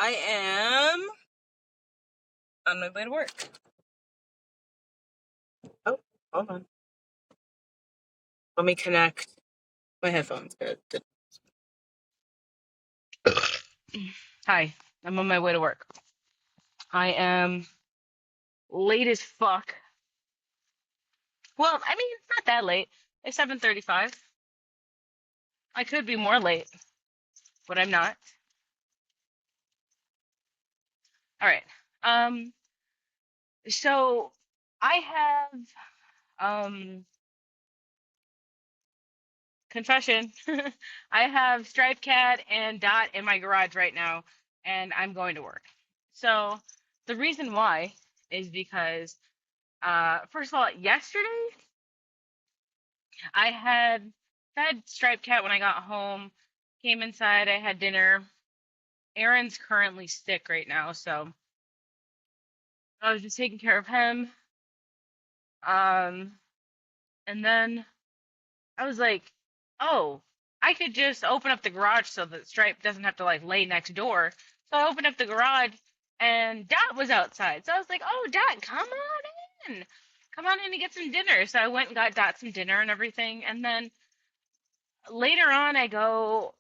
I am on my way to work. Oh, hold on. Let me connect my headphones. Hi, I'm on my way to work. I am late as fuck. Well, I mean, not that late. It's 7:35. I could be more late, but I'm not. All right. Um, so I have confession. I have Stripe Cat and Dot in my garage right now, and I'm going to work. So the reason why is because, first of all, yesterday I had fed Stripe Cat when I got home, came inside, I had dinner. Aaron's currently sick right now, so I was just taking care of him. Um, and then I was like, oh, I could just open up the garage so that Stripe doesn't have to like lay next door. So I opened up the garage and Dot was outside. So I was like, oh, Dot, come on in. Come on in and get some dinner. So I went and got Dot some dinner and everything. And then later on, I go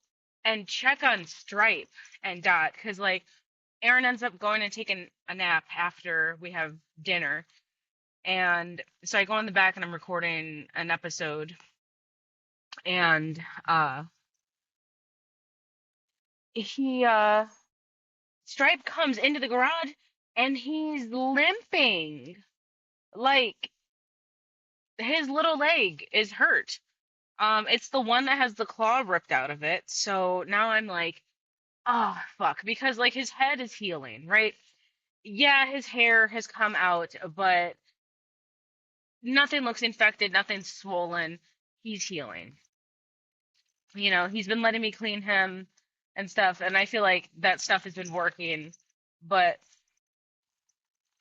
and check on Stripe and Dot because like Aaron ends up going and taking a nap after we have dinner. And so I go in the back and I'm recording an episode and he Stripe comes into the garage and he's limping. Like his little leg is hurt. It's the one that has the claw ripped out of it. So now I'm like, oh fuck, because like his head is healing, right? Yeah, his hair has come out, but nothing looks infected, nothing's swollen. He's healing. He's been letting me clean him and stuff, and I feel like that stuff has been working, but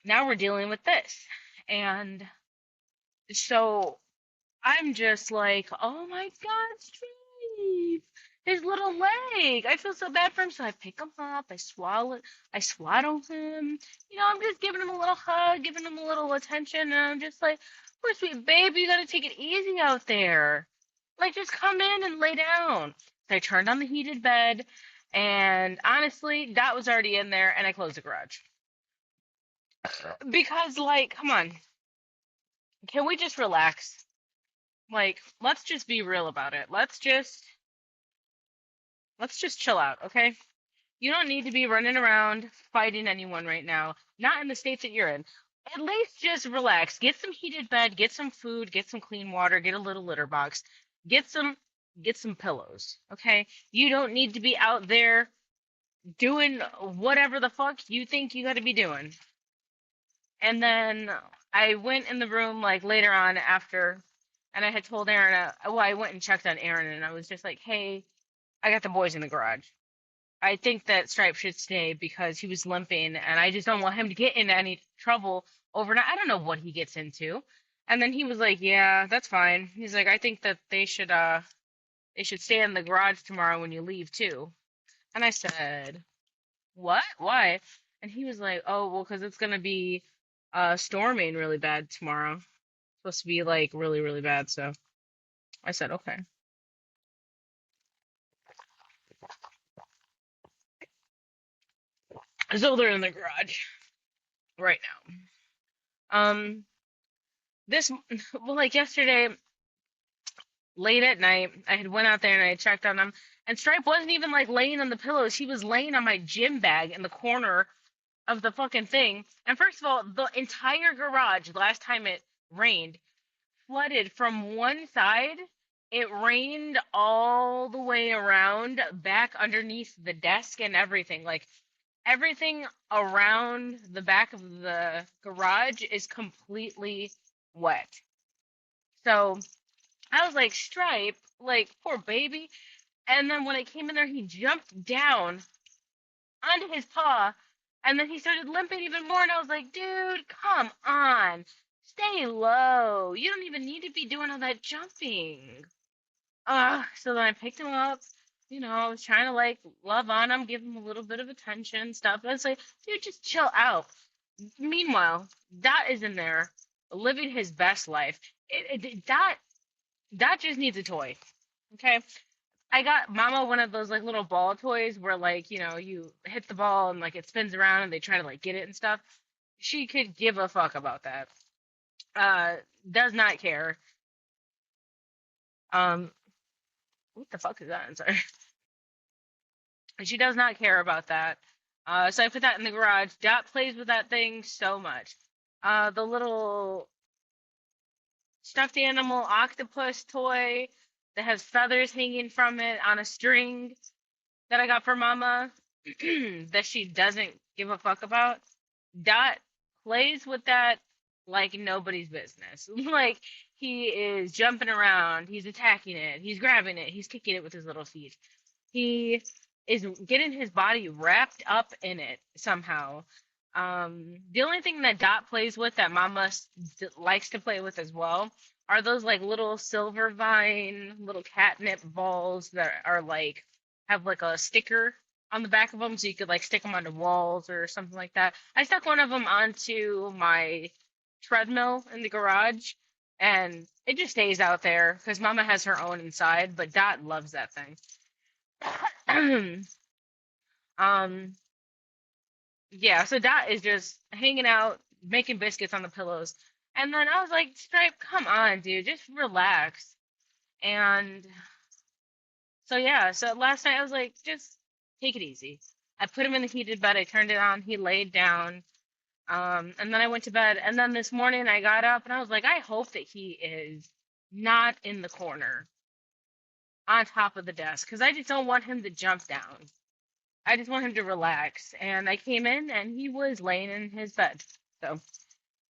now we're dealing with this. And so I'm just like, oh my God, Steve, his little leg. I feel so bad for him. So I pick him up, I swaddle him. I'm just giving him a little hug, giving him a little attention, and I'm just like, poor sweet baby, you gotta take it easy out there. Like, just come in and lay down. So I turned on the heated bed, and honestly, Dot was already in there, and I closed the garage. Because, like, come on, can we just relax? Like, let's just be real about it. Let's just chill out, okay? You don't need to be running around fighting anyone right now. Not in the state that you're in. At least just relax. Get some heated bed, get some food, get some clean water, get a little litter box, get some pillows, okay? You don't need to be out there doing whatever the fuck you think you got to be doing. And then I went in the room like later on after, and I had told Aaron, well, I went and checked on Aaron, and I was just like, hey, I got the boys in the garage. I think that Stripe should stay because he was limping, and I just don't want him to get into any trouble overnight. I don't know what he gets into. And then he was like, yeah, that's fine. He's like, I think that they should stay in the garage tomorrow when you leave too. And I said, what? Why? And he was like, oh, well, because it's gonna be storming really bad tomorrow. Supposed to be like really, really bad. So I said, okay. So they're in the garage right now. This, well, like yesterday, late at night, I had went out there and I had checked on him, and Stripe wasn't even like laying on the pillows. He was laying on my gym bag in the corner of the fucking thing. And first of all, the entire garage, last time it rained, flooded from one side. It rained all the way around, back underneath the desk and everything. Like everything around the back of the garage is completely wet. So I was like, Stripe, like, poor baby. And then when I came in there, he jumped down onto his paw, and then he started limping even more. And I was like, dude, come on. Stay low. You don't even need to be doing all that jumping. So then I picked him up. I was trying to like love on him, give him a little bit of attention and stuff. And it's like, dude, just chill out. Meanwhile, Dot is in there living his best life. Dot just needs a toy. Okay. I got Mama one of those like little ball toys where like, you hit the ball and like it spins around and they try to like get it and stuff. She could give a fuck about that. Uh, does not care. Um, what the fuck is that? I'm sorry. She does not care about that. So I put that in the garage. Dot plays with that thing so much. The little stuffed animal octopus toy that has feathers hanging from it on a string that I got for Mama that she doesn't give a fuck about. Dot plays with that like nobody's business. Like he is jumping around, he's attacking it, he's grabbing it, he's kicking it with his little feet. He is getting his body wrapped up in it somehow. The only thing that Dot plays with that Mama likes to play with as well are those like little silver vine, little catnip balls that are like have like a sticker on the back of them so you could like stick them onto walls or something like that. I stuck one of them onto my treadmill in the garage and it just stays out there because Mama has her own inside, but Dot loves that thing. um, yeah, so Dot is just hanging out, making biscuits on the pillows. And then I was like, Stripe, come on, dude, just relax. And so yeah, so last night I was like, just take it easy. I put him in the heated bed, I turned it on, he laid down, and then I went to bed. And then this morning I got up and I was like, I hope that he is not in the corner on top of the desk because I just don't want him to jump down. I just want him to relax. And I came in and he was laying in his bed. So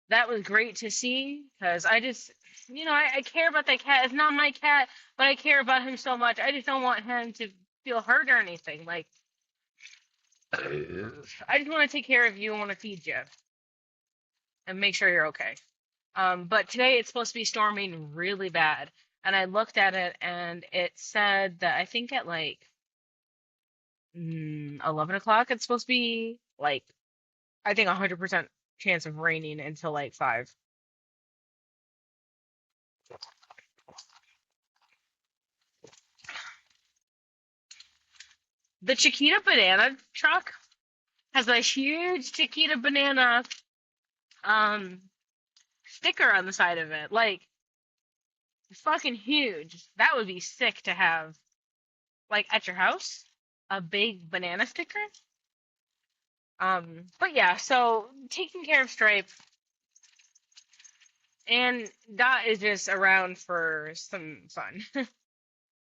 that was great to see because I just, I care about that cat. It's not my cat, but I care about him so much. I just don't want him to feel hurt or anything. Like, I just want to take care of you and want to feed you and make sure you're okay. But today it's supposed to be storming really bad. And I looked at it and it said that I think at like 11 o'clock it's supposed to be like, I think 100% chance of raining until like 5. The Chiquita banana truck has a huge Chiquita banana um sticker on the side of it. Like fucking huge. That would be sick to have like at your house. A big banana sticker. But yeah, so taking care of Stripe and Dot is just around for some fun.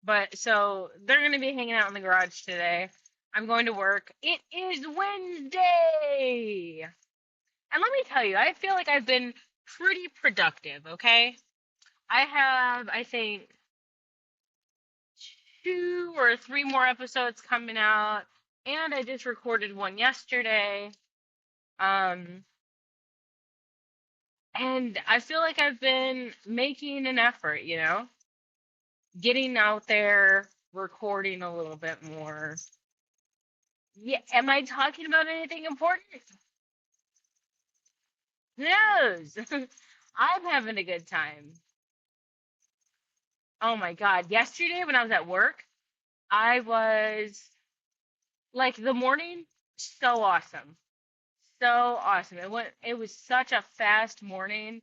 But so they're gonna be hanging out in the garage today. I'm going to work. It is Wednesday. And let me tell you, I feel like I've been pretty productive, okay? I have, I think, 2 or 3 more episodes coming out, and I just recorded one yesterday. Um, and I feel like I've been making an effort, getting out there, recording a little bit more. Yeah, am I talking about anything important? Who knows? I'm having a good time. Oh my God. Yesterday when I was at work, I was like the morning, so awesome. So awesome. It was such a fast morning.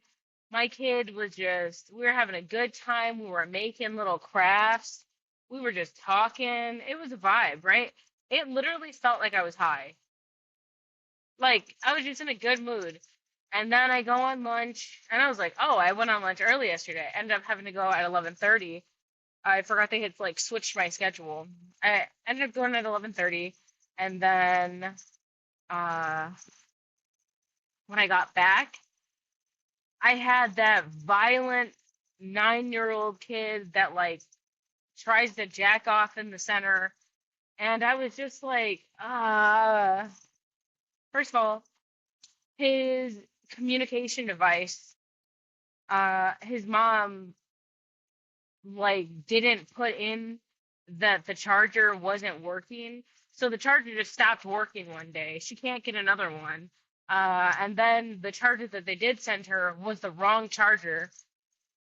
My kid was just, we were having a good time. We were making little crafts. We were just talking. It was a vibe, right? It literally felt like I was high. Like I was just in a good mood. And then I go on lunch and I was like, "Oh, I went on lunch early yesterday. Ended up having to go at 11:30. I forgot they had like switched my schedule. I ended up going at 11:30 and then uh when I got back, I had that violent 9-year-old kid that like tries to jack off in the center and I was just like, first of all, his communication device, his mom like didn't put in that the charger wasn't working. So the charger just stopped working one day. She can't get another one. And then the charger that they did send her was the wrong charger.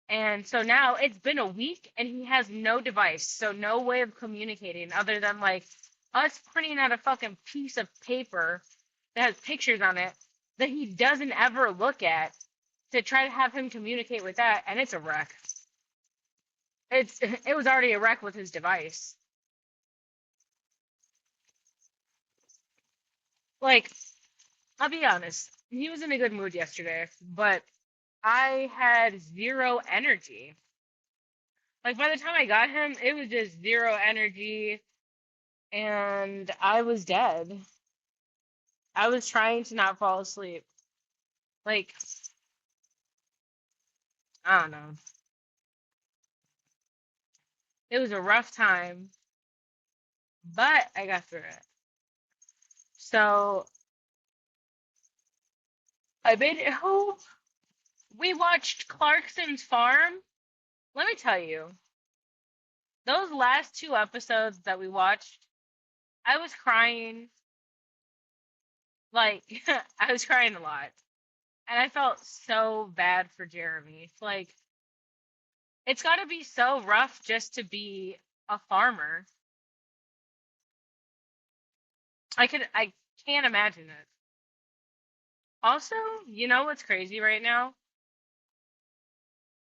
And so now it's been a week and he has no device. So no way of communicating other than like us printing out a fucking piece of paper that has pictures on it that he doesn't ever look at to try to have him communicate with that. And it's a wreck. It was already a wreck with his device. Like, I'll be honest, he was in a good mood yesterday, but I had zero energy. Like, by the time I got him, it was just zero energy, and I was dead. I was trying to not fall asleep. Like, I don't know. It was a rough time, but I got through it. So, I made it home. We watched Clarkson's Farm. Let me tell you, those last two episodes that we watched, I was crying. Like, I was crying a lot. And I felt so bad for Jeremy. Like, it's got to be so rough just to be a farmer. I can't imagine it. Also, you know what's crazy right now?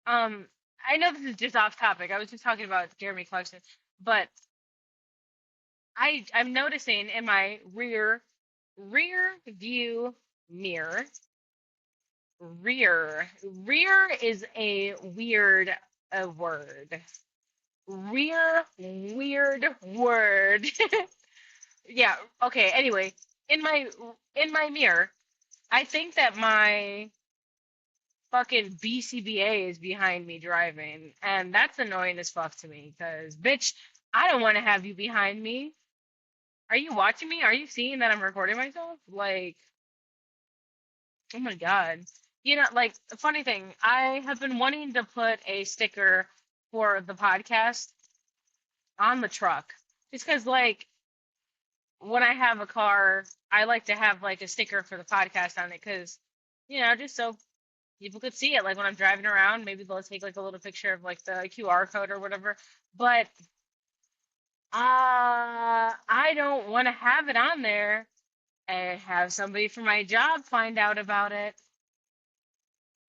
Um, I know this is just off topic. I was just talking about Jeremy Clarkson, but I'm noticing in my rear view mirror. Rear is a weird word. Weird word. Yeah, okay. Anyway, in my in my mirror, I think that my fucking BCBA is behind me driving, and that's annoying as fuck to me because bitch, I don't want to have you behind me. Are you watching me? Are you seeing that I'm recording myself? Like, oh my God. You know, like, the funny thing, I have been wanting to put a sticker for the podcast on the truck. Just because, like, when I have a car, I like to have, like, a sticker for the podcast on it because, just so people could see it. Like, when I'm driving around, maybe they'll take, like, a little picture of, like, the QR code or whatever. But, I don't want to have it on there and have somebody from my job find out about it.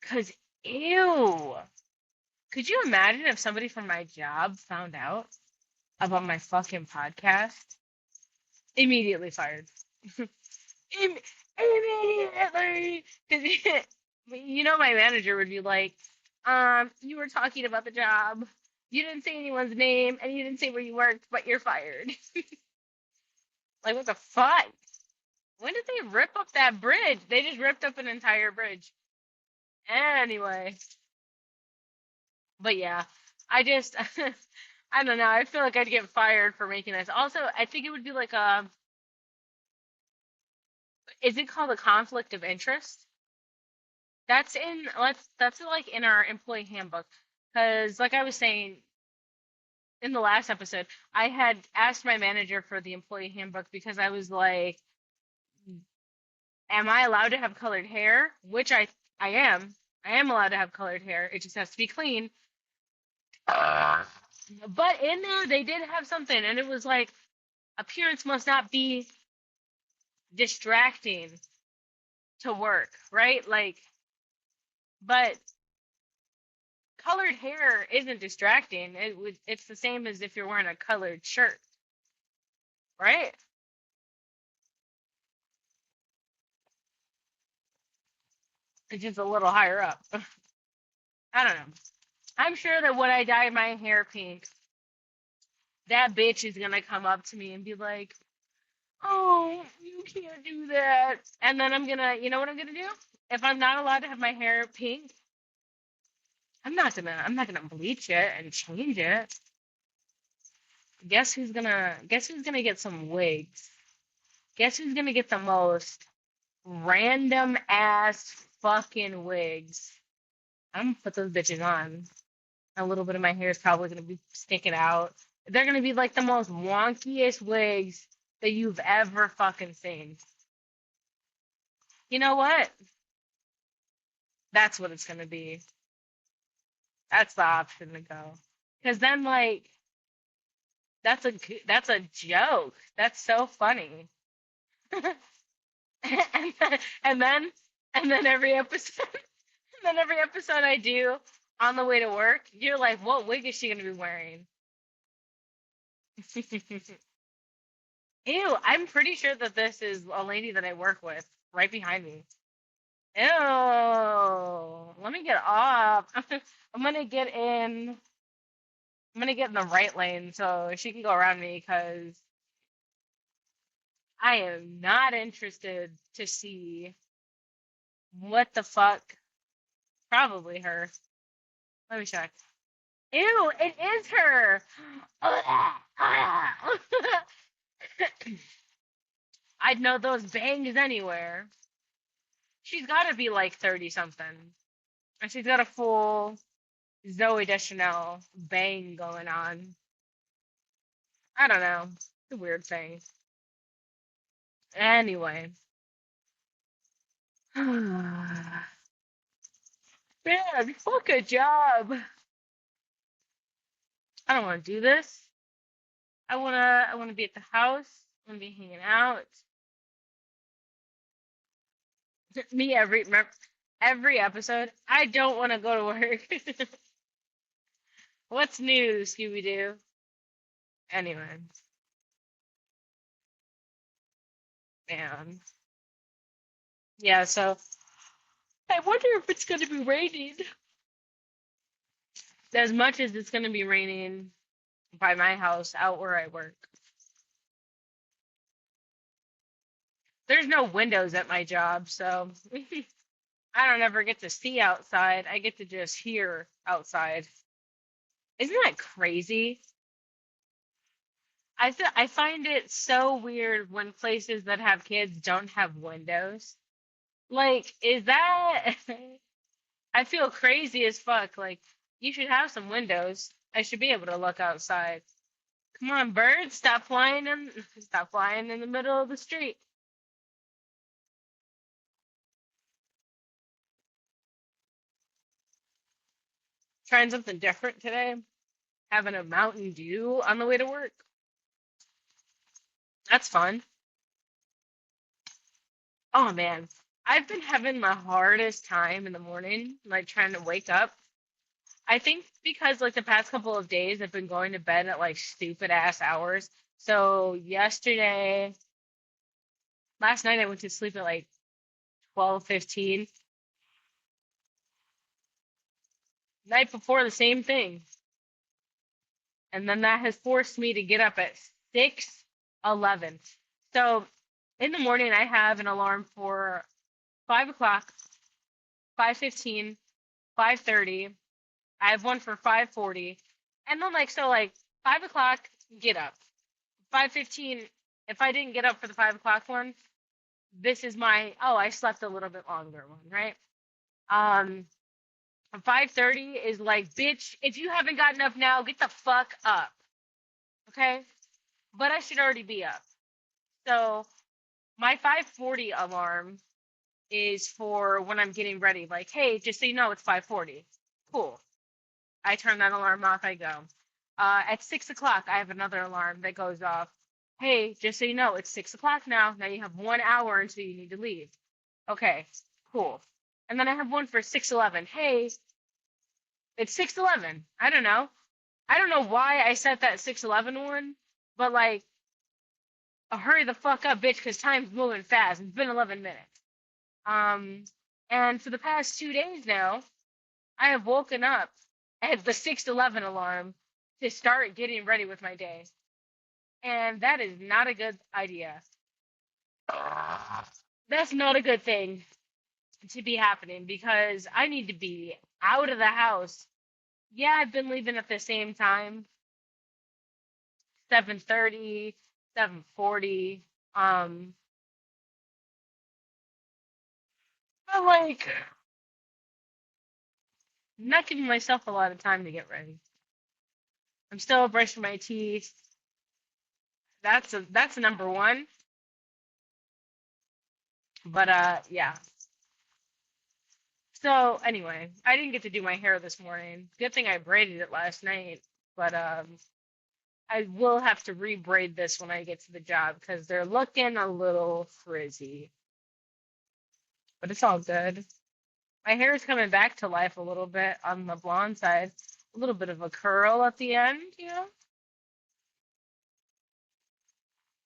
Because, ew. Could you imagine if somebody from my job found out about my fucking podcast? Immediately fired. Im- Immediately. 'Cause my manager would be like, you were talking about the job. You didn't say anyone's name and you didn't say where you worked, but you're fired. Like, what the fuck? When did they rip up that bridge? They just ripped up an entire bridge. Anyway, but yeah, I just, I don't know. I feel like I'd get fired for making this. Also, I think it would be like is it called a conflict of interest? That's like in our employee handbook. Because like I was saying in the last episode, I had asked my manager for the employee handbook because I was like, am I allowed to have colored hair? Which I am. I am allowed to have colored hair. It just has to be clean. But in there they did have something and it was like appearance must not be distracting to work, right? Like, but colored hair isn't distracting. It's the same as if you're wearing a colored shirt, right? It's just a little higher up. I don't know. I'm sure that when I dye my hair pink, that bitch is gonna come up to me and be like, "Oh, you can't do that." And then you know what I'm gonna do? If I'm not allowed to have my hair pink, I'm not gonna bleach it and change it. Guess who's gonna get some wigs? Guess who's gonna get the most random ass fucking wigs? I'm gonna put those bitches on. A little bit of my hair is probably gonna be sticking out. They're gonna be like the most wonkiest wigs that you've ever fucking seen. You know what? That's what it's gonna be. That's the option to go. Because then, like, that's a joke. That's so funny. and then, and then and then every episode and then every episode I do on the way to work, you're like, what wig is she gonna be wearing? Ew, I'm pretty sure that this is a lady that I work with right behind me. Ew, let me get off. I'm gonna get in. I'm gonna get in the right lane so she can go around me because I am not interested to see what the fuck. Probably her. Let me check. Ew, it is her. I'd know those bangs anywhere. She's got to be like 30 something. And she's got a full Zoe Deschanel bang going on. I don't know. It's a weird thing. Anyway. Man, fuck a job. I don't want to do this. I wanna be at the house. I wanna be hanging out. Me every episode. I don't want to go to work. What's new, Scooby Doo? Anyway, man. Yeah, so I wonder if it's gonna be raining. As much as it's gonna be raining by my house out where I work. There's no windows at my job, so I don't ever get to see outside. I get to just hear outside. Isn't that crazy? I find it so weird when places that have kids don't have windows. Like, is that I feel crazy as fuck. Like, you should have some windows. I should be able to look outside. Come on, birds, stop flying in the middle of the street. Trying something different today. Having a Mountain Dew on the way to work. That's fun. Oh man, I've been having the hardest time in the morning, like trying to wake up. I think because like the past couple of days I've been going to bed at like stupid ass hours. So last night I went to sleep at like 12:15. Night before the same thing. And then that has forced me to get up at 6:11. So in the morning I have an alarm for 5 o'clock, 5:15, 5:30. I have one for 5:40. And then like 5 o'clock, get up. 5:15, if I didn't get up for the 5 o'clock one, this is my oh, I slept a little bit longer one, right? Um 5:30 is like, bitch, if you haven't gotten up now, get the fuck up. Okay? But I should already be up. So my 5:40 alarm is for when I'm getting ready. Like, hey, just so you know, it's 5:40. Cool. I turn that alarm off. I go. At 6 o'clock, I have another alarm that goes off. Hey, just so you know, it's 6 o'clock now. Now you have 1 hour until you need to leave. Okay, cool. And then I have one for 6:11. Hey, it's 6:11. I don't know. I don't know why I set that 6:11 one, but like, hurry the fuck up, bitch, because time's moving fast. It's been 11 minutes. Um, and for the past 2 days now, I have woken up at the 6:11 alarm to start getting ready with my day. And that is not a good idea. That's not a good thing to be happening because I need to be out of the house. Yeah, I've been leaving at the same time, 7:30, 7:40. But like, I'm not giving myself a lot of time to get ready. I'm still brushing my teeth. That's a number one. But yeah. So anyway, I didn't get to do my hair this morning. Good thing I braided it last night. But I will have to re-braid this when I get to the job because they're looking a little frizzy. But it's all good. My hair is coming back to life a little bit on the blonde side. A little bit of a curl at the end, you know?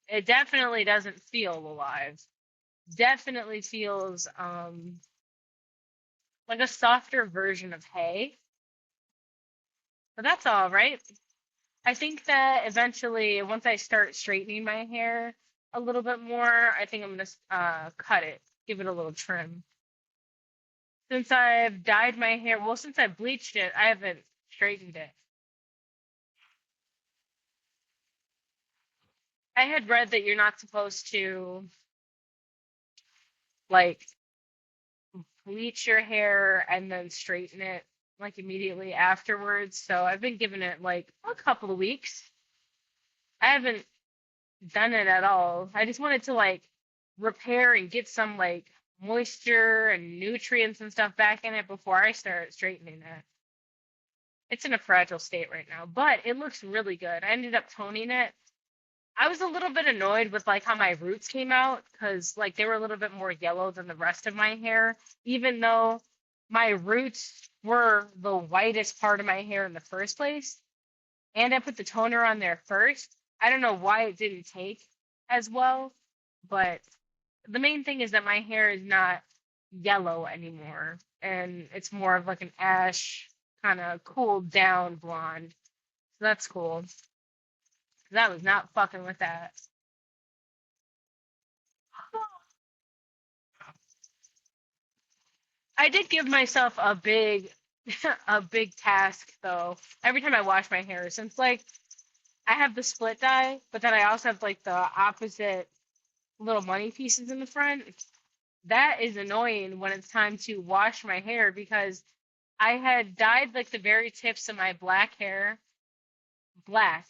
It definitely doesn't feel alive. Definitely feels like a softer version of hay. But that's all right. I think that eventually, once I start straightening my hair a little bit more, I think I'm gonna cut it, give it a little trim. Since I've dyed my hair, well, since I bleached it, I haven't straightened it. I had read that you're not supposed to like bleach your hair and then straighten it like immediately afterwards. So I've been giving it like a couple of weeks. I haven't done it at all. I just wanted to like repair and get some like moisture and nutrients and stuff back in it before I start straightening it. It's in a fragile state right now, but it looks really good. I ended up toning it. I was a little bit annoyed with like how my roots came out because like they were a little bit more yellow than the rest of my hair, even though my roots were the whitest part of my hair in the first place. And I put the toner on there first. I don't know why it didn't take as well, but the main thing is that my hair is not yellow anymore, and it's more of like an ash kind of cooled down blonde. So that's cool. 'Cause I was not fucking with that. I did give myself a big a big task though. Every time I wash my hair, since like I have the split dye, but then I also have like the opposite little money pieces in the front. That is annoying when it's time to wash my hair because I had dyed like the very tips of my black hair black.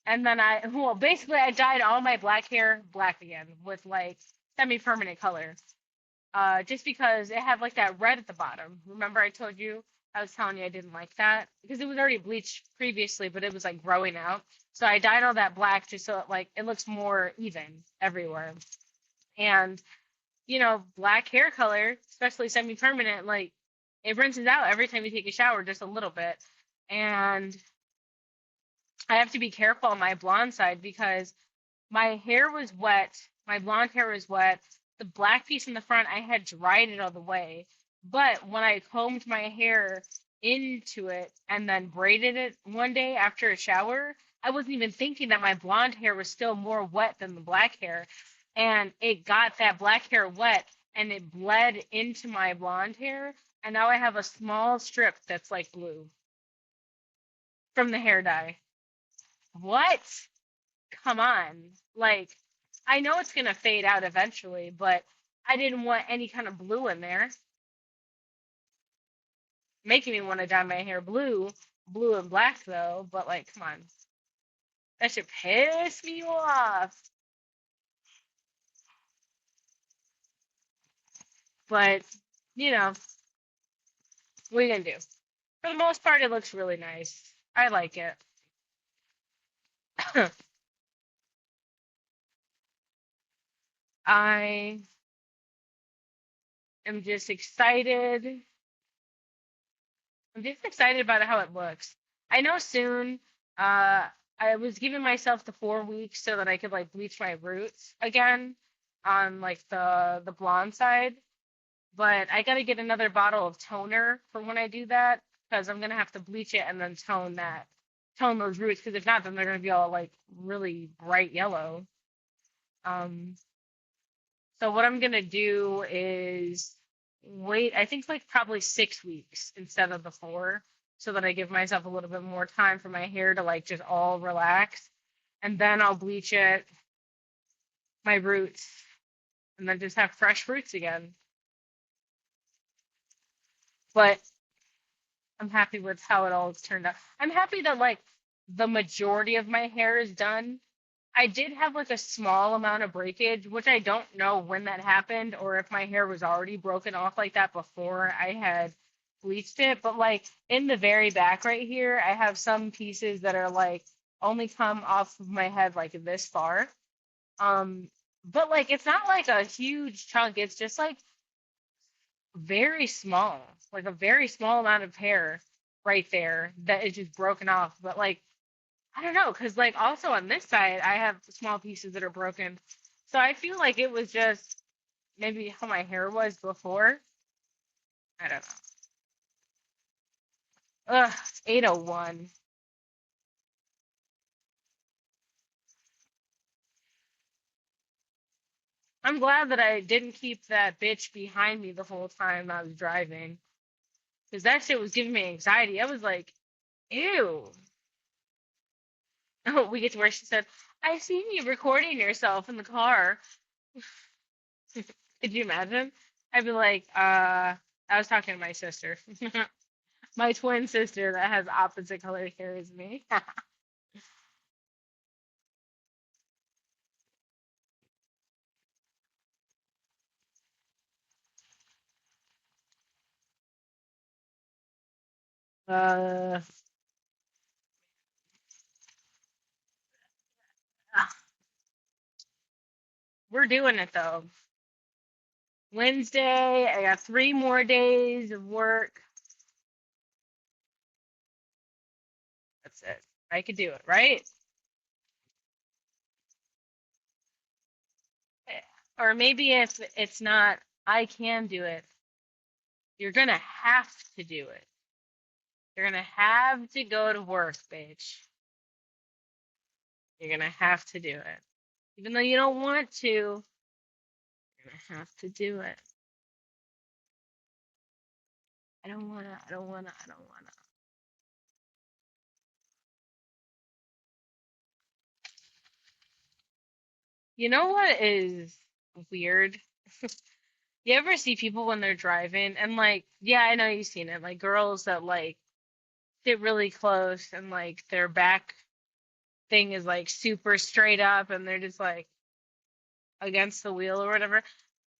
And then well, basically I dyed all my black hair black again with like semi-permanent color. Just because it had like that red at the bottom. Remember I told you I was telling you I didn't like that because it was already bleached previously, but it was like growing out. So I dyed all that black just so it looks more even everywhere. And black hair color, especially semi-permanent, like it rinses out every time you take a shower just a little bit. And I have to be careful on my blonde side because my hair was wet, my blonde hair was wet. The black piece in the front, I had dried it all the way. But when I combed my hair into it and then braided it one day after a shower, I wasn't even thinking that my blonde hair was still more wet than the black hair. And it got that black hair wet and it bled into my blonde hair. And now I have a small strip that's like blue from the hair dye. What? Come on. Like, I know it's gonna fade out eventually, but I didn't want any kind of blue in there. Making me want to dye my hair blue, blue and black though, but like, come on. That should piss me off. But, you know, what are you gonna do? For the most part, it looks really nice. I like it. I am just excited. I'm just excited about how it looks. I know soon. Uh, I was giving myself the 4 weeks so that I could like bleach my roots again on like the blonde side. But I gotta get another bottle of toner for when I do that because I'm gonna have to bleach it and then tone those roots because if not, then they're gonna be all like really bright yellow. Um, so what I'm gonna do is wait, I think like probably 6 weeks instead of the 4, so that I give myself a little bit more time for my hair to like just all relax. And then I'll bleach it, my roots, and then just have fresh roots again. But I'm happy with how it all turned out. I'm happy that like the majority of my hair is done. I did have like a small amount of breakage, which I don't know when that happened or if my hair was already broken off like that before I had bleached it. But like in the very back right here, I have some pieces that are like only come off of my head like this far. Um, but like it's not like a huge chunk. It's just like very small, like a very small amount of hair right there that is just broken off. But like I don't know, because like also on this side, I have small pieces that are broken. So I feel like it was just maybe how my hair was before. I don't know. Ugh, 801. I'm glad that I didn't keep that bitch behind me the whole time I was driving, because that shit was giving me anxiety. I was like, ew. Oh, we get to where she said, I seen you recording yourself in the car. Could you imagine? I'd be like, I was talking to my sister. My twin sister that has opposite colored hair as me. uh, we're doing it though. Wednesday, I got 3 more days of work. That's it. I could do it, right? Or maybe if it's not, I can do it. You're gonna have to do it. You're gonna have to go to work, bitch. You're gonna have to do it. Even though you don't want to, you're gonna have to do it. I don't wanna. You know what is weird? You ever see people when they're driving and like, yeah, I know you've seen it, like girls that like sit really close and like their back thing is like super straight up and they're just like against the wheel or whatever.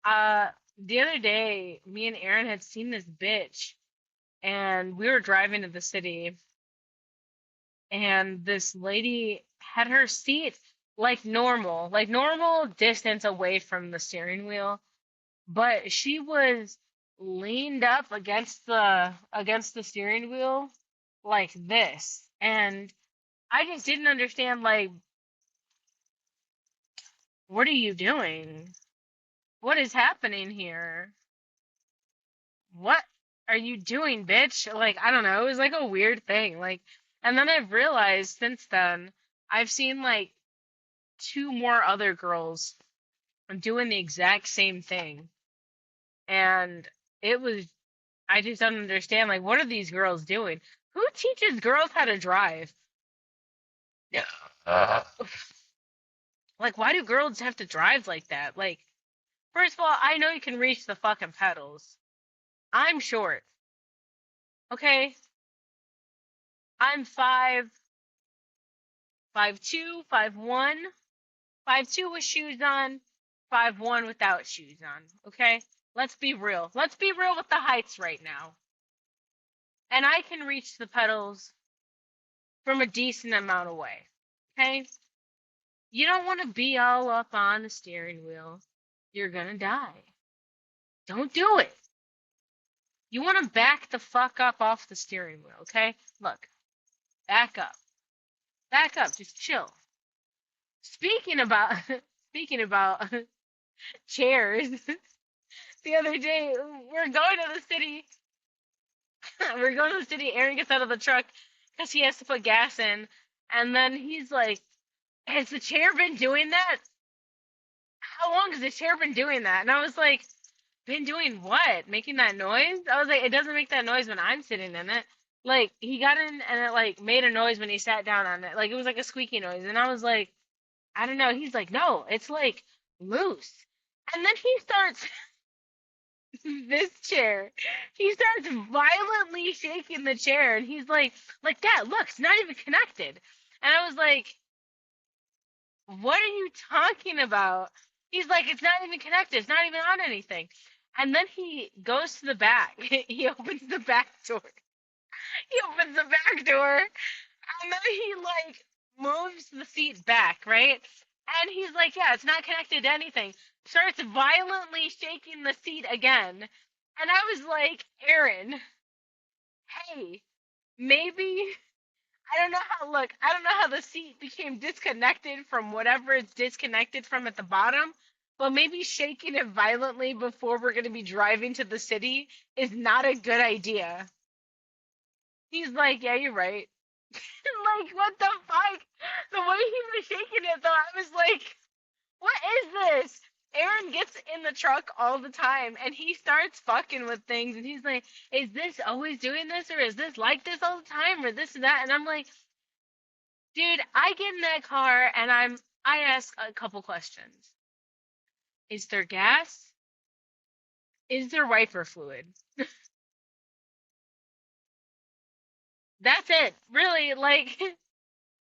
Uh, the other day, me and Aaron had seen this bitch and we were driving to the city and this lady had her seat like normal distance away from the steering wheel, but she was leaned up against the steering wheel like this. And I just didn't understand like what are you doing? What is happening here? What are you doing, bitch? Like I don't know, it was like a weird thing. Like and then I've realized since then I've seen like 2 more other girls doing the exact same thing. And it was I just don't understand. Like, what are these girls doing? Who teaches girls how to drive? Yeah. Like, why do girls have to drive like that? Like, first of all, I know you can reach the fucking pedals. I'm short, okay? I'm 5'2", 5'1", 5'2" with shoes on, 5'1" without shoes on, okay? Let's be real. Let's be real with the heights right now. And I can reach the pedals from a decent amount away, okay? You don't want to be all up on the steering wheel. You're gonna die. Don't do it. You want to back the fuck up off the steering wheel, okay? Look, back up. Back up. Just chill. Speaking about speaking about chairs, the other day we're going to the city. We're going to the city. Aaron gets out of the truck because he has to put gas in, and then he's like, "Has the chair been doing that? How long has the chair been doing that?" And I was like, been doing what? Making that noise? I was like, it doesn't make that noise when I'm sitting in it. Like, he got in and it, like, made a noise when he sat down on it. Like, it was like a squeaky noise. And I was like, I don't know. He's like, no, it's like loose. And then he starts, this chair. He starts violently shaking the chair, and he's like, Dad, look, it's not even connected. And I was like, what are you talking about? He's like, it's not even connected. It's not even on anything. And then he goes to the back. He opens the back door. He opens the back door, and then he moves the seat back, right? And he's like, yeah, it's not connected to anything. Starts violently shaking the seat again. And I was like, Aaron, hey, maybe I don't know how the seat became disconnected from whatever it's disconnected from at the bottom, but maybe shaking it violently before we're going to be driving to the city is not a good idea. He's like, yeah, you're right. Like, what the fuck? The way he was shaking it, though, I was like, what is this? Aaron gets in the truck all the time and he starts fucking with things and he's like, is this always doing this or is this like this all the time or this and that? And I'm like, dude, I get in that car and I ask a couple questions. Is there gas? Is there wiper fluid? That's it. Really, like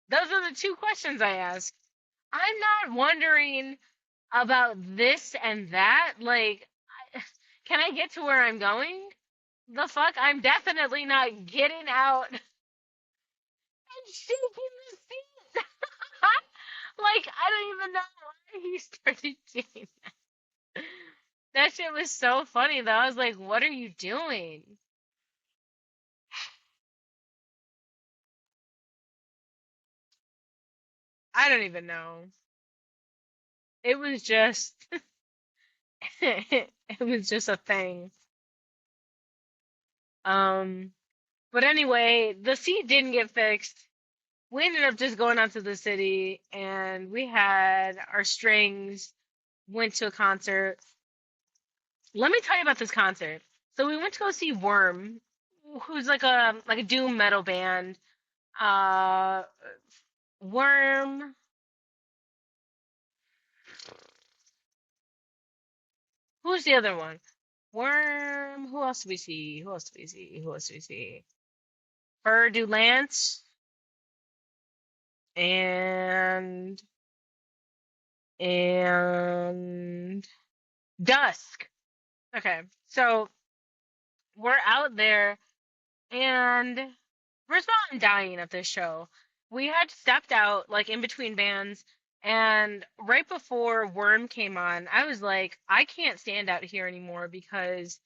those are the two questions I ask. I'm not wondering about this and that. Like, can I get to where I'm going? The fuck? I'm definitely not getting out and shaking the seat. Like, I don't even know why he started doing that. That shit was so funny though. I was like, what are you doing? I don't even know. It was just it was just a thing. Um, but anyway, the seat didn't get fixed. We ended up just going out to the city and we had our strings, went to a concert. Let me tell you about this concert. So we went to go see Worm, who's like a doom metal band. Uh, Worm. Who's the other one? Worm. Who else do we see? Who else do we see? Who else do we see? Fur Lance and and Dusk. Okay, so we're out there, and first of all, I'm dying at this show. We had stepped out like in between bands, and right before Worm came on, I was like, I can't stand out here anymore because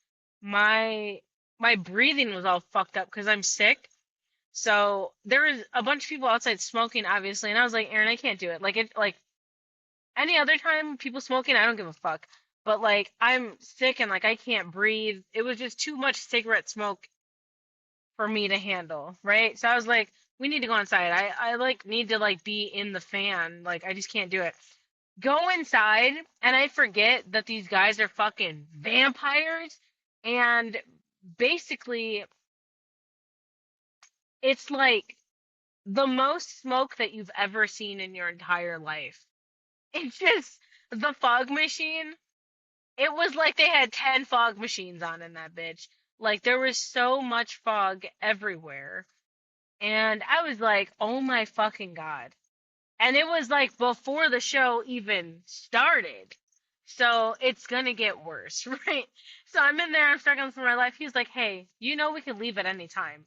my my breathing was all fucked up because I'm sick. So there was a bunch of people outside smoking, obviously, and I was like, Aaron, I can't do it. Like any other time, people smoking, I don't give a fuck. But like, I'm sick and like I can't breathe. It was just too much cigarette smoke for me to handle, right? So I was like, we need to go inside. I like need to like be in the fan. Like I just can't do it. Go inside and I forget that these guys are fucking vampires and basically it's like the most smoke that you've ever seen in your entire life. It's just the fog machine. It was like they had 10 fog machines on in that bitch. Like there was so much fog everywhere. And I was like, oh my fucking God. And it was like before the show even started. So it's gonna get worse, right? So I'm in there, I'm struggling for my life. He's like, hey, you know we can leave at any time.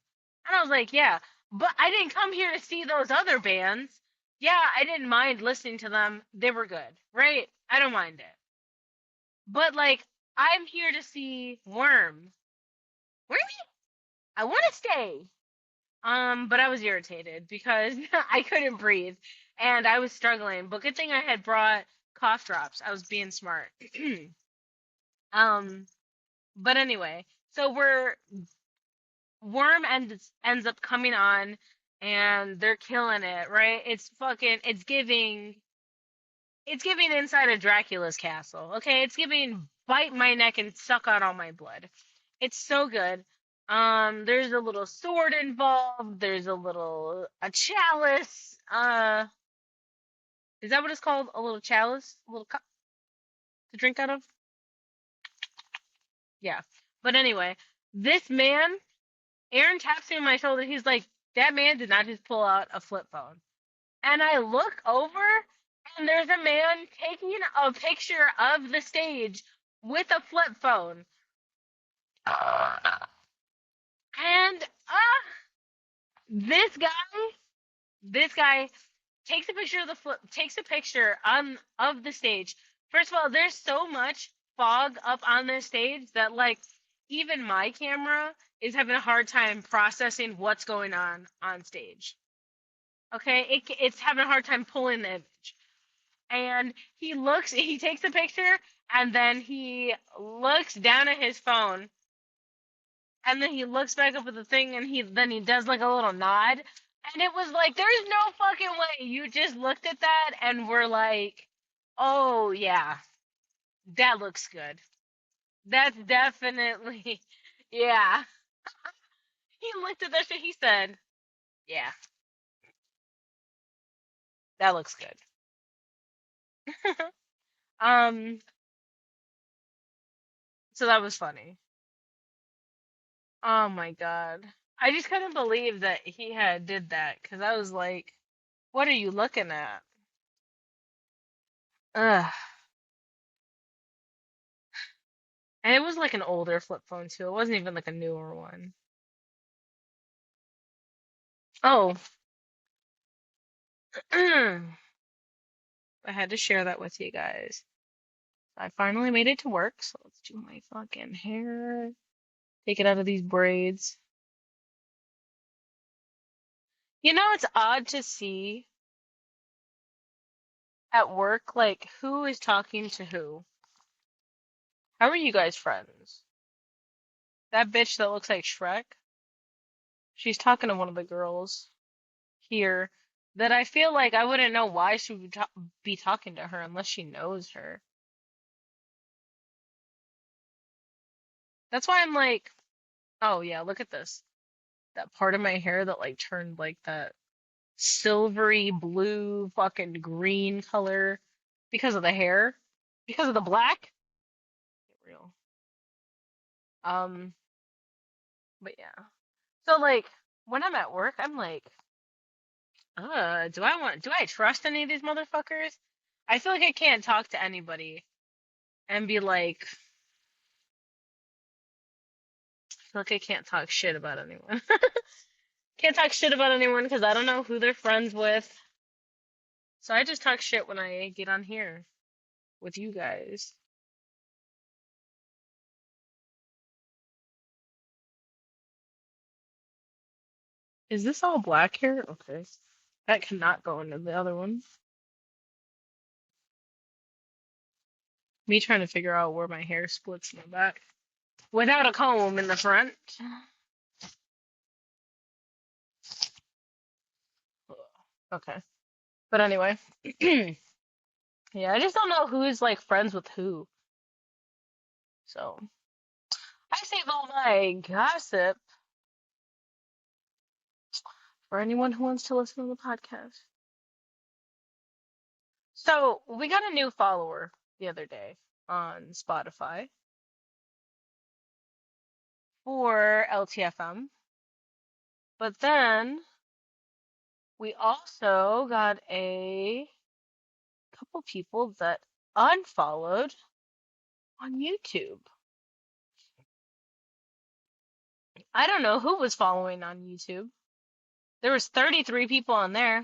And I was like, yeah, but I didn't come here to see those other bands. Yeah, I didn't mind listening to them. They were good, right? I don't mind it. But like, I'm here to see Worm. Wormy? I want to stay. But I was irritated because I couldn't breathe and I was struggling. But good thing I had brought cough drops. I was being smart. um, but anyway, so we're Worm ends up coming on and they're killing it, right? It's giving inside of Dracula's castle. Okay, it's giving bite my neck and suck out all my blood. It's so good. There's a little sword involved. There's a chalice. Is that what it's called? A little chalice, a little cup to drink out of. Yeah. But anyway, this man, Aaron taps me on my shoulder. He's like, that man did not just pull out a flip phone. And I look over, and there's a man taking a picture of the stage with a flip phone. And this guy, this guy takes a picture of the flip, takes a picture of the stage. First of all, there's so much fog up on this stage that like even my camera is having a hard time processing what's going on stage. Okay, it's having a hard time pulling the image. And he takes a picture, and then he looks down at his phone, and then he looks back up at the thing, and he does like a little nod. And it was like, there's no fucking way you just looked at that and were like, oh yeah, that looks good. That's definitely, yeah. He looked at that shit, he said, yeah, that looks good. Um, so that was funny. Oh my God. I just couldn't believe that he had did that because I was like, what are you looking at? Ugh. And it was like an older flip phone too. It wasn't even like a newer one. Oh, I had to share that with you guys. I finally made it to work, so let's do my fucking hair. Take it out of these braids. You know, it's odd to see at work, like, who is talking to who. How are you guys friends? That bitch that looks like Shrek, she's talking to one of the girls here that I feel like I wouldn't know why she would be talking to her unless she knows her. That's why I'm like, oh yeah, look at this. That part of my hair that like turned like that silvery blue fucking green color because of the hair, because of the black. Get real. Um, but yeah. So like when I'm at work, I'm like, do I trust any of these motherfuckers? I feel like I can't talk to anybody and be like, I feel like I can't talk shit about anyone. Can't talk shit about anyone because I don't know who they're friends with. So I just talk shit when I get on here with you guys. Is this all black hair? Okay. That cannot go into the other one. Me trying to figure out where my hair splits in the back without a comb in the front. Okay. But anyway. Yeah, I just don't know who's like friends with who. So I save all my gossip for anyone who wants to listen to the podcast. So we got a new follower the other day on Spotify for LTFM. But then we also got a couple people that unfollowed on YouTube. I don't know who was following on YouTube. There was 33 people on there.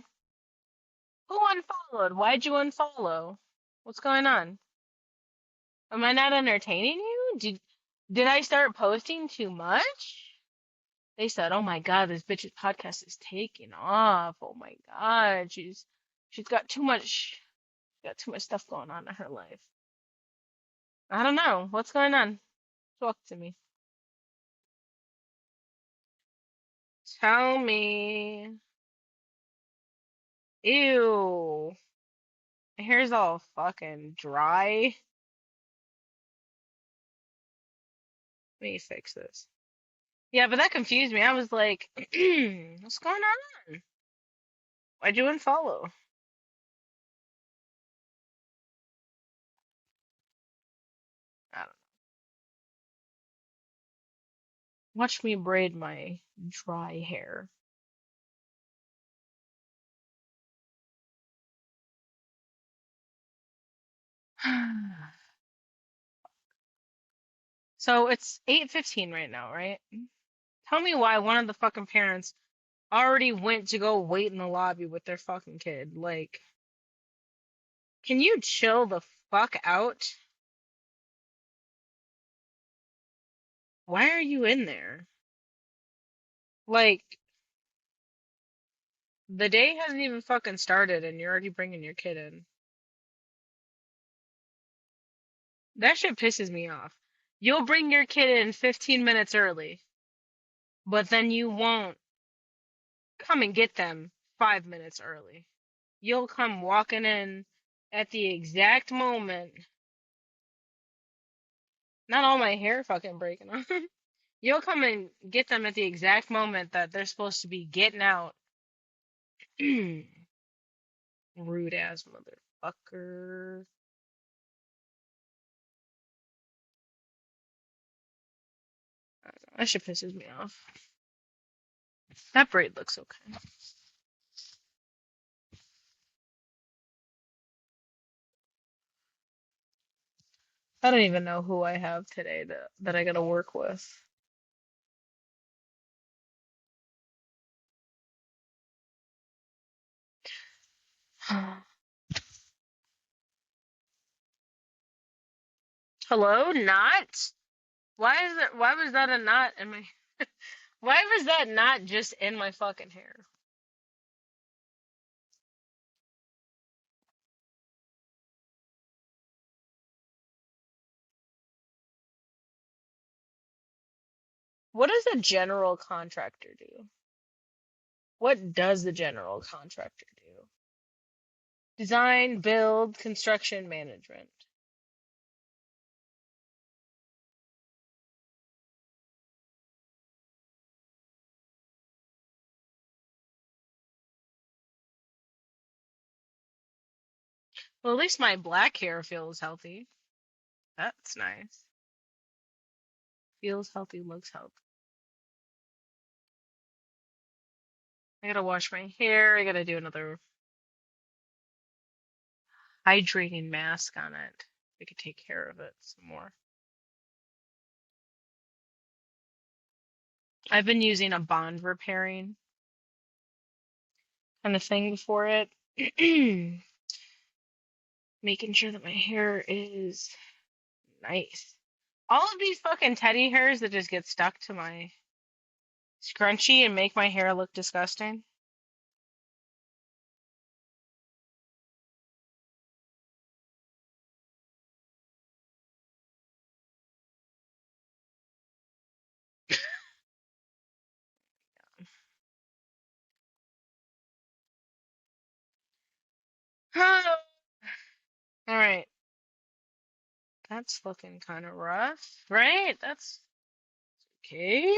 Who unfollowed? Why'd you unfollow? What's going on? Am I not entertaining you? Did I start posting too much? They said, "Oh my God, this bitch's podcast is taking off. Oh my God, she's got too much stuff going on in her life." I don't know. What's going on? Talk to me. Tell me. Ew. My hair's all fucking dry. Let me fix this. Yeah, but that confused me. I was like, what's going on? Why'd you unfollow? I don't know. Watch me braid my dry hair. So it's 8:15 right now, right? Tell me why one of the fucking parents already went to go wait in the lobby with their fucking kid. Like, can you chill the fuck out? Why are you in there? Like, the day hasn't even fucking started and you're already bringing your kid in. That shit pisses me off. You'll bring your kid in 15 minutes early, but then you won't come and get them 5 minutes early. You'll come walking in at the exact moment. Not all my hair fucking breaking off. You'll come and get them at the exact moment that they're supposed to be getting out. Rude ass motherfucker. That shit pisses me off. That braid looks okay. I don't even know who I have today that I gotta work with. Hello, knot? Why was that a knot in my why was that not just in my fucking hair? What does a general contractor do? What does the general contractor do? Design, build, construction management. Well, at least my black hair feels healthy. That's nice. Feels healthy, looks healthy. I gotta wash my hair. I gotta do another hydrating mask on it. I could take care of it some more. I've been using a bond repairing kind of thing before it. Making sure that my hair is nice. All of these fucking teddy hairs that just get stuck to my scrunchie and make my hair look disgusting. All right. That's looking kind of rough, right? That's okay.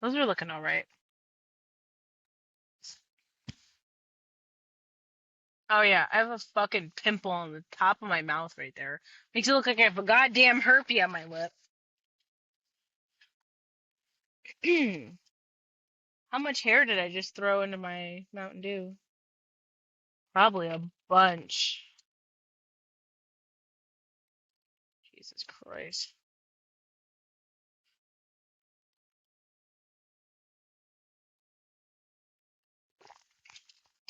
Those are looking all right. Oh yeah, I have a fucking pimple on the top of my mouth right there. Makes it look like I have a goddamn herpy on my lip. How much hair did I just throw into my Mountain Dew? Probably a bunch. Jesus Christ.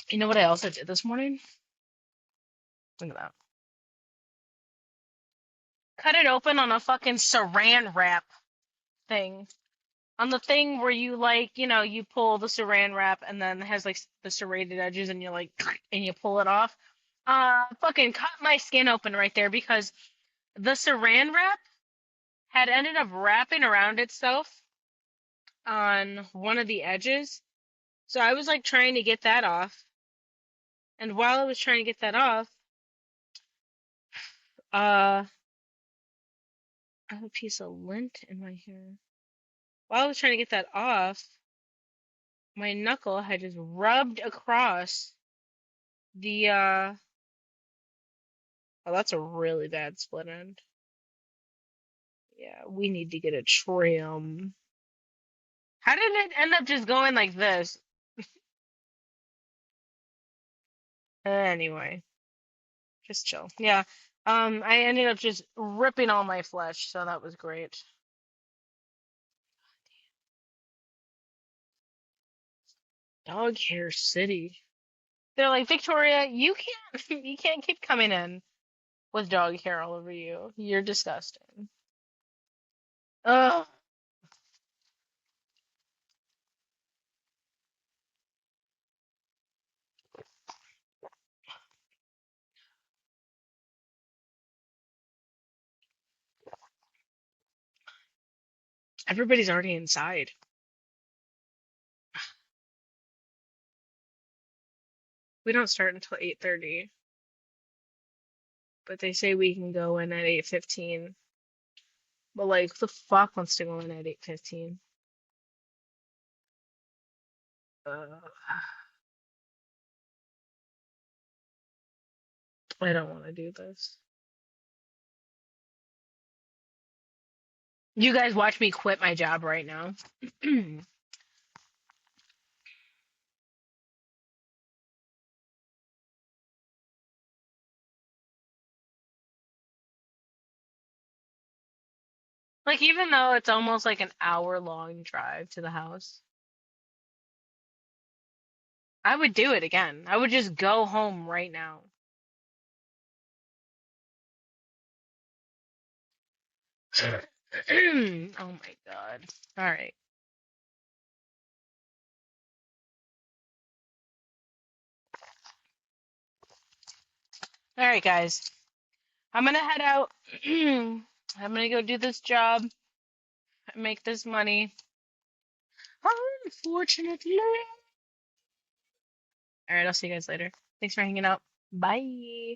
You know what I also did this morning? Look at that. Cut it open on a fucking saran wrap thing. On the thing where you like, you pull the saran wrap and then it has like the serrated edges and you like and you pull it off. Fucking cut my skin open right there because the saran wrap had ended up wrapping around itself on one of the edges. So I was like trying to get that off. And while I was trying to get that off, I have a piece of lint in my hair. While I was trying to get that off, my knuckle had just rubbed across the oh, that's a really bad split end. Yeah, we need to get a trim. How did it end up just going like this? Anyway, just chill. Yeah. I ended up just ripping all my flesh, so that was great. Dog hair city. They're like, Victoria, you can't you can't keep coming in with dog hair all over you. You're disgusting. Ugh. Everybody's already inside. We don't start until 8:30, but they say we can go in at 8:15. But like, who the fuck wants to go in at 8:15? I don't want to do this. You guys watch me quit my job right now. Like, even though it's almost like an hour-long drive to the house, I would do it again. I would just go home right now. Oh my God. All right. All right, guys. I'm gonna head out. I'm gonna go do this job, make this money. Unfortunately. All right, I'll see you guys later. Thanks for hanging out. Bye.